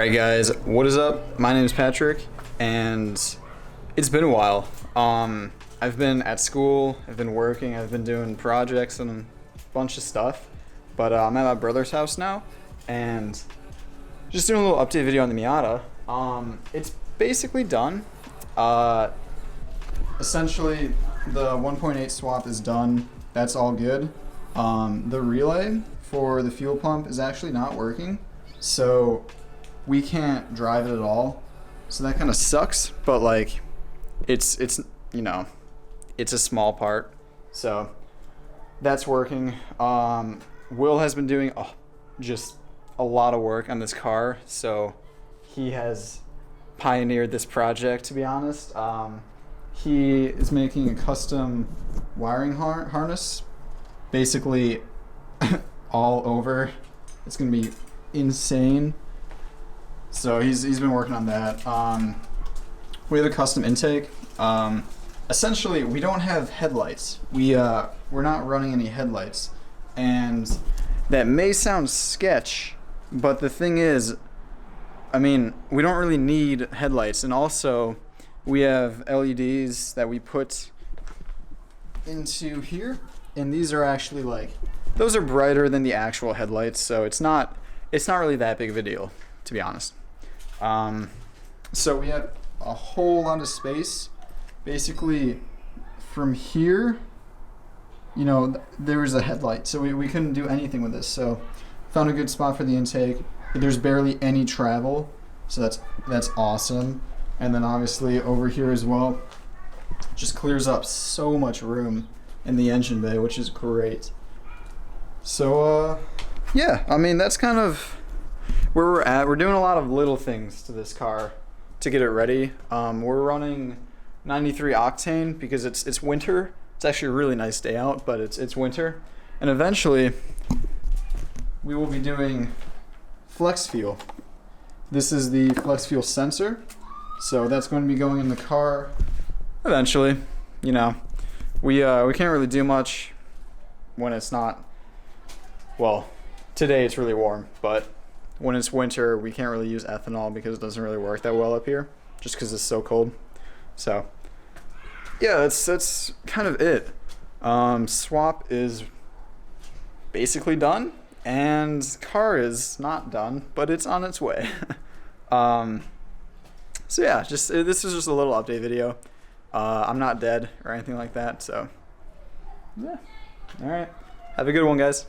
Alright guys, what is up? My name is Patrick, and it's been a while. I've been at school, I've been working, I've been doing projects and a bunch of stuff, but I'm at my brother's house now, and just doing a little update video on the Miata. It's basically done. Essentially, the 1.8 swap is done. That's all good. The relay for the fuel pump is actually not working, so we can't drive it at all. So that kind of sucks, but like, it's you know, it's a small part. So that's working. Will has been doing just a lot of work on this car, so he has pioneered this project, to be honest. He is making a custom wiring harness, basically all over. It's gonna be insane. So he's been working on that. We have a custom intake. Essentially, we don't have headlights. We're not running any headlights, and that may sound sketch, but the thing is, I mean, we don't really need headlights, and also we have LEDs that we put into here, and these are actually like, those are brighter than the actual headlights, so it's not really that big of a deal, to be honest. So we have a whole lot of space. Basically, from here, you know, there was a headlight, so we couldn't do anything with this. So found a good spot for the intake. There's barely any travel, so that's awesome. And then obviously over here as well, just clears up so much room in the engine bay, which is great. So yeah, I mean, that's kind of where we're at. We're doing a lot of little things to this car to get it ready. We're running 93 octane because it's winter. It's actually a really nice day out, but it's winter. And eventually we will be doing flex fuel. This is the flex fuel sensor. So that's going to be going in the car eventually. You know, we can't really do much when it's not, well, today it's really warm, but when it's winter, we can't really use ethanol because it doesn't really work that well up here, just because it's so cold. So yeah, that's kind of it. Swap is basically done, and car is not done, but it's on its way. So yeah, this is just a little update video. I'm not dead or anything like that, so yeah. All right, have a good one, guys.